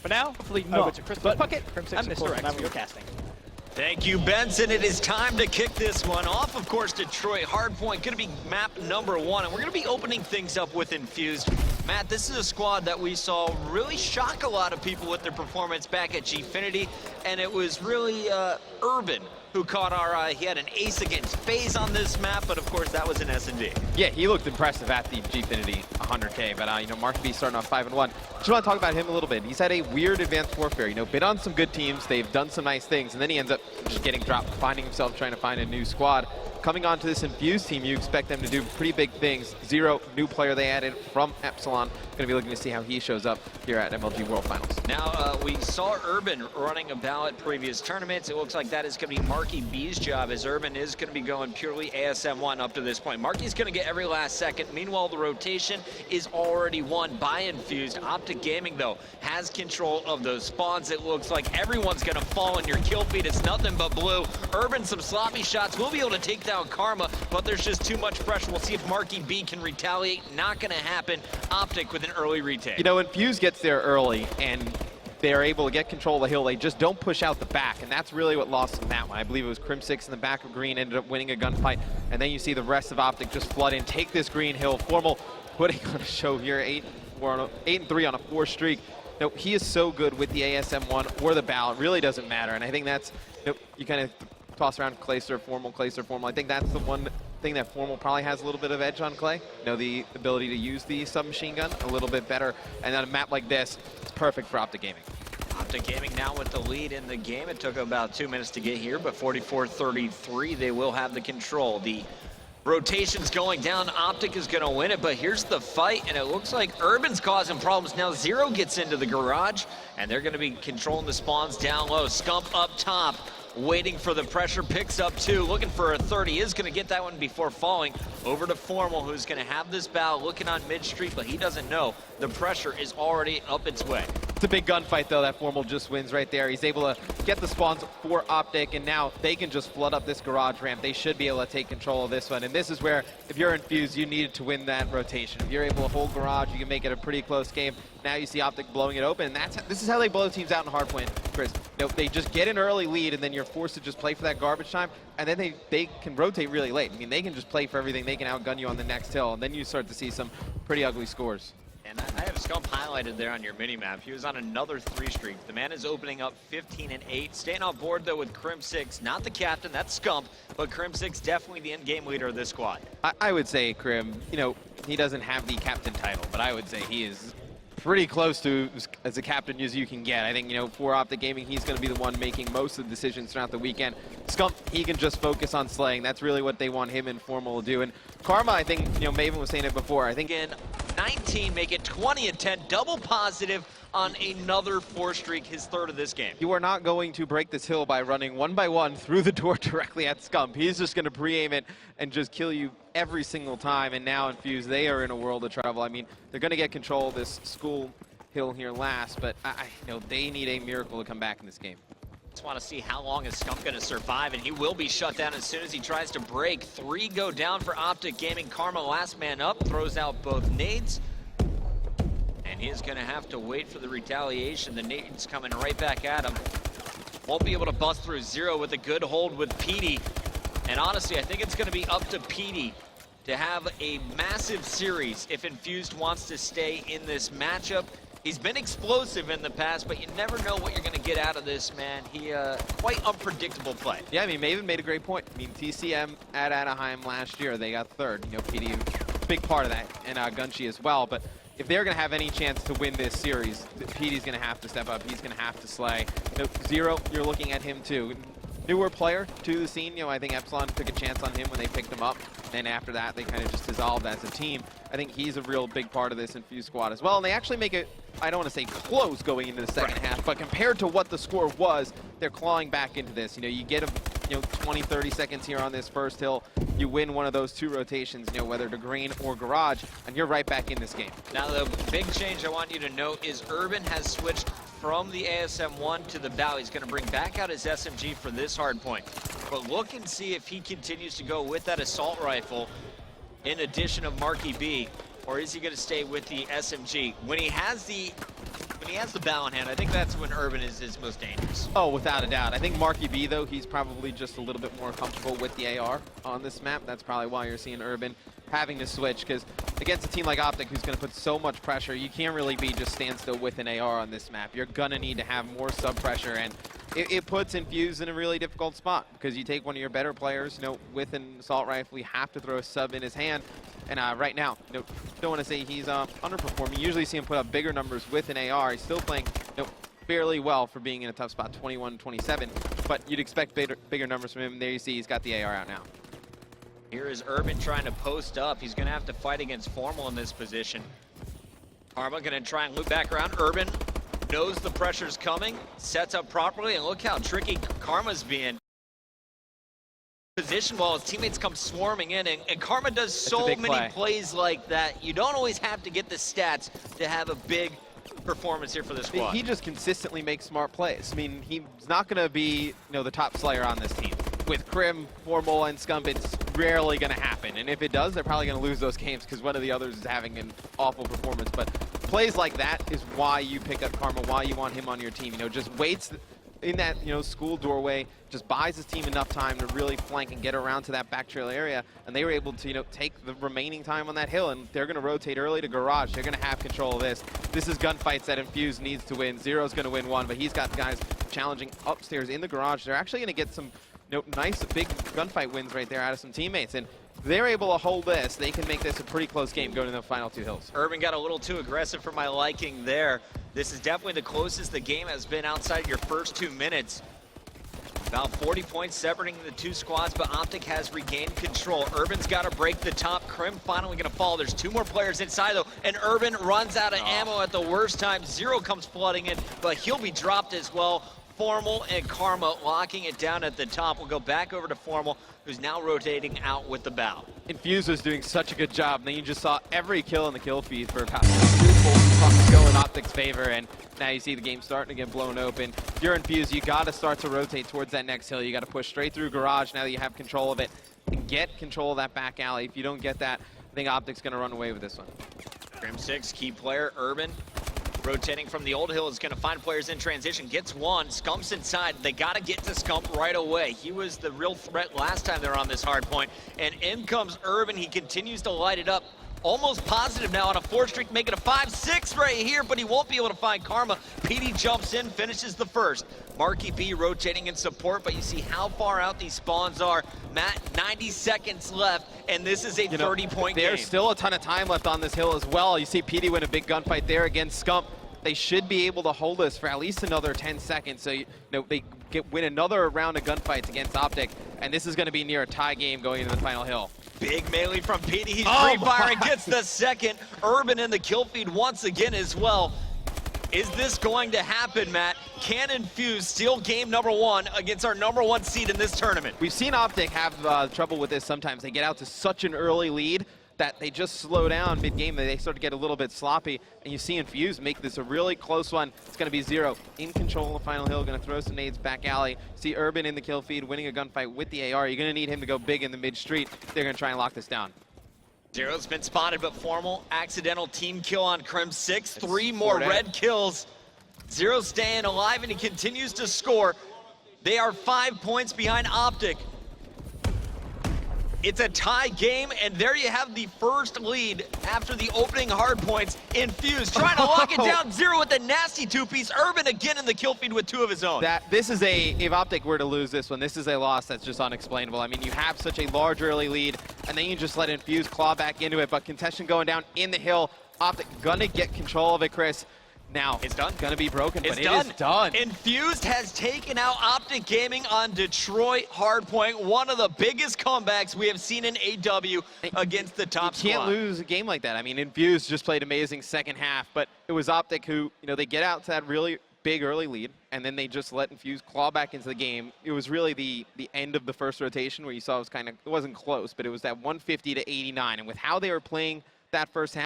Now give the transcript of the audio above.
For now, hopefully over to Crystal Bucket. I'm misdirecting your casting. Thank you, Benson. It is time to kick this one off. Of course, Detroit Hardpoint going to be map number 1, and we're going to be opening things up with Infused. Matt, this is a squad that we saw really shock a lot of people with their performance back at Gfinity, and it was really Urban who caught our eye. He had an ace against FaZe on this map, but of course that was an S&D. Yeah, he looked impressive at the Gfinity 100K, but you know, Mark B starting off 5-1. Just want to talk about him a little bit. He's had a weird Advanced Warfare, you know, been on some good teams, they've done some nice things, and then he ends up just getting dropped, finding himself trying to find a new squad. Coming onto this Infused team, you expect them to do pretty big things. Zero, new player they added from Epsilon. Going to be looking to see how he shows up here at MLG World Finals. Now, we saw Urban running about at previous tournaments. It looks like that is going to be Marky B's job, as Urban is going to be going purely ASM1 up to this point. Marky's going to get every last second. Meanwhile, the rotation is already won by Infused. OpTic Gaming, though, has control of those spawns. It looks like everyone's going to fall in your kill feed. It's nothing but blue. Urban, some sloppy shots. We'll be able to take down Karma, but there's just too much pressure. We'll see if Marky B can retaliate. Not going to happen. OpTic with an early retake. You know, Infused gets there early, and they're able to get control of the hill. They just don't push out the back, and that's really what lost them that one. I beyond it was Crim6 in the back of green, ended up winning a gunfight, and then you see the rest of OpTic just flood in, take this green hill. Formal putting on a show here, 8-3 on a 4 streak. You know, he is so good with the ASM1 or the BAL. It really doesn't matter, and I think that's, you know, you kind of toss around Clayster, Formal. I think that's the one thing that Formal probably has a little bit of edge on Clay. You know, the ability to use the submachine gun a little bit better. And on a map like this, it's perfect for OpTic Gaming. OpTic Gaming now with the lead in the game. It took about 2 minutes to get here, but 44-33, they will have the control. The rotation's going down. OpTic is going to win it, but here's the fight, and it looks like Urban's causing problems. Now Zero gets into the garage, and they're going to be controlling the spawns down low. Scump up top, waiting for the pressure, picks up 2, looking for a 30, is going to get that one before falling. Over to Formal, who's going to have this bow looking on mid-street, but he doesn't know the pressure is already up its way. It's a big gunfight, though, that Formal just wins right there. He's able to get the spawns for OpTic, and now they can just flood up this garage ramp. They should be able to take control of this one, and this is where, if you're Infused, you needed to win that rotation. If you're able to hold garage, you can make it a pretty close game. Now you see OpTic blowing it open, and this is how they blow teams out in Hardpoint, Chris. You know, they just get an early lead, and then you're forced to just play for that garbage time, and then they can rotate really late. I mean, they can just play for everything. They can outgun you on the next hill, and then you start to see some pretty ugly scores. And I have Scump highlighted there on your mini-map. He was on another 3 streak. The man is opening up 15-8. Staying on board, though, with Crim6. Not the captain, that's Scump, but Crim6 definitely the end-game leader of this squad. I would say Crim, you know, he doesn't have the captain title, but I would say he is pretty close to as a captain as you can get. I think, you know, for OpTic Gaming, he's going to be the one making most of the decisions throughout the weekend. Scump, he can just focus on slaying. That's really what they want him and Formal to do. And Karma, I think, you know, Maven was saying it before. I think in 19, make it 20-10, double positive on another 4 streak, his 3rd of this game. You are not going to break this hill by running 1 by 1 through the door directly at Scump. He's just going to pre-aim it and just kill you every single time. And now Infused, they are in a world of trouble. I mean, they're going to get control of this school hill here last, but you know, they need a miracle to come back in this game. Just want to see how long is Scump going to survive, and he will be shut down as soon as he tries to break. 3 go down for OpTic Gaming. Karma, last man up, throws out both nades. And he is going to have to wait for the retaliation. The nades coming right back at him. Won't be able to bust through Zero with a good hold with Petey. And honestly, I think it's going to be up to Petey to have a massive series if Infused wants to stay in this matchup. He's been explosive in the past, but you never know what you're going to get out of this, man. He, quite unpredictable play. Yeah, I mean, Maven made a great point. I mean, TCM at Anaheim last year, they got 3rd. You know, Petey, a big part of that, and Gunshi as well. But if they're going to have any chance to win this series, Petey's going to have to step up. He's going to have to slay. You know, Zero, you're looking at him too. Newer player to the scene. You know, I think Epsilon took a chance on him when they picked him up. Then after that, they kind of just dissolved as a team. I think he's a real big part of this Infused squad as well. And they actually make it, I don't want to say close going into the second half, but compared to what the score was, they're clawing back into this. You know, you get a, 20, 30 seconds here on this first hill. You win one of those 2 rotations, you know, whether to green or garage, and you're right back in this game. Now, the big change I want you to note is Urban has switched from the ASM1 to the BAL. He's going to bring back out his SMG for this hard point. But look and see if he continues to go with that assault rifle in addition of Marky B, or is he going to stay with the SMG? When he has the when he has the bow in hand, I think that's when Urban is most dangerous. Oh, without a doubt. I think Marky B, though, he's probably just a little bit more comfortable with the AR on this map. That's probably why you're seeing Urban having to switch, because against a team like OpTic, who's going to put so much pressure, you can't really be just standstill with an AR on this map. You're going to need to have more sub-pressure, and it puts Infused in a really difficult spot, because you take one of your better players, with an assault rifle, you have to throw a sub in his hand. And right now, don't want to say he's underperforming. You usually see him put up bigger numbers with an AR. He's still playing fairly well for being in a tough spot, 21-27. But you'd expect bigger numbers from him. There you see he's got the AR out now. Here is Urban trying to post up. He's going to have to fight against Formal in this position. Karma going to try and loop back around. Urban knows the pressure's coming, sets up properly, and look how tricky Karma's being. Position while his teammates come swarming in, and Karma does so many plays like that. You don't always have to get the stats to have a big performance here for the squad. He just consistently makes smart plays. I mean, he's not going to be the top slayer on this team. With Crim, Formal, and Scump, it's rarely going to happen. And if it does, they're probably going to lose those games because one of the others is having an awful performance. But plays like that is why you pick up Karma, why you want him on your team. Just waits in that school doorway, just buys his team enough time to really flank and get around to that back trail area, and they were able to take the remaining time on that hill, and they're going to rotate early to garage. They're going to have control of this. This is gunfights that Infused needs to win. Zero's going to win one, but he's got guys challenging upstairs in the garage. They're actually going to get some nice big gunfight wins right there out of some teammates, and they're able to hold this. They can make this a pretty close game going to the final two hills. Urban got a little too aggressive for my liking there. This is definitely the closest the game has been outside your first 2 minutes. About 40 points separating the two squads, but OpTic has regained control. Urban's got to break the top. Crim finally going to fall. There's 2 more players inside, though, and Urban runs out of ammo at the worst time. Zero comes flooding in, but he'll be dropped as well. Formal and Karma locking it down at the top. We'll go back over to Formal, who's now rotating out with the bow. Infused was doing such a good job. And then you just saw every kill in the kill feed for about 2 full go in OpTic's favor, and now you see the game starting to get blown open. If you're Infused, you got to start to rotate towards that next hill. You got to push straight through garage now that you have control of it, and get control of that back alley. If you don't get that, I think OpTic's going to run away with this one. Grim 6, key player, Urban. Rotating from the old hill is going to find players in transition. Gets one. Scump's inside. They got to get to Scump right away. He was the real threat last time they were on this hard point. And in comes Urban. He continues to light it up. Almost positive now on a 4 streak, making a 5-6 right here, but he won't be able to find Karma. PD jumps in, finishes the first. Marky B rotating in support, but you see how far out these spawns are. Matt, 90 seconds left, and this is a 30-point game. There's still a ton of time left on this hill as well. You see PD win a big gunfight there against Scump. They should be able to hold this for at least another 10 seconds. So they win another round of gunfights against OpTic, and this is going to be near a tie game going into the final hill. Big melee from PD. He's pre-firing, gets the second. Urban in the kill feed once again as well. Is this going to happen, Matt? Can Infuse steal game number 1 against our number 1 seed in this tournament? We've seen OpTic have trouble with this sometimes. They get out to such an early lead that they just slow down mid-game. They start to get a little bit sloppy, and you see Infuse make this a really close one. It's going to be Zero in control of the final hill, going to throw some nades back alley. See Urban in the kill feed, winning a gunfight with the AR. You're going to need him to go big in the mid-street. They're going to try and lock this down. Zero's been spotted, but Formal accidental team kill on Crim 6. 3 more red kills. Zero staying alive, and he continues to score. They are 5 points behind OpTic. It's a tie game, and there you have the first lead after the opening hard points. Infused trying to lock it down. Zero with the nasty 2-piece. Urban again in the kill feed with 2 of his own. This is if OpTic were to lose this one, this is a loss that's just unexplainable. I mean, you have such a large early lead, and then you just let Infused claw back into it, but contention going down in the hill. OpTic gonna get control of it, Chris. Now, it's done. Gonna be broken, it's but done. It is done. Infused has taken out OpTic Gaming on Detroit Hardpoint. One of the biggest comebacks we have seen in AW against the top squad. You can't lose a game like that. I mean, Infused just played amazing second half, but it was OpTic who, they get out to that really big early lead, and then they just let Infused claw back into the game. It was really the end of the first rotation where you saw it wasn't close, but it was that 150 to 89, and with how they were playing that first half,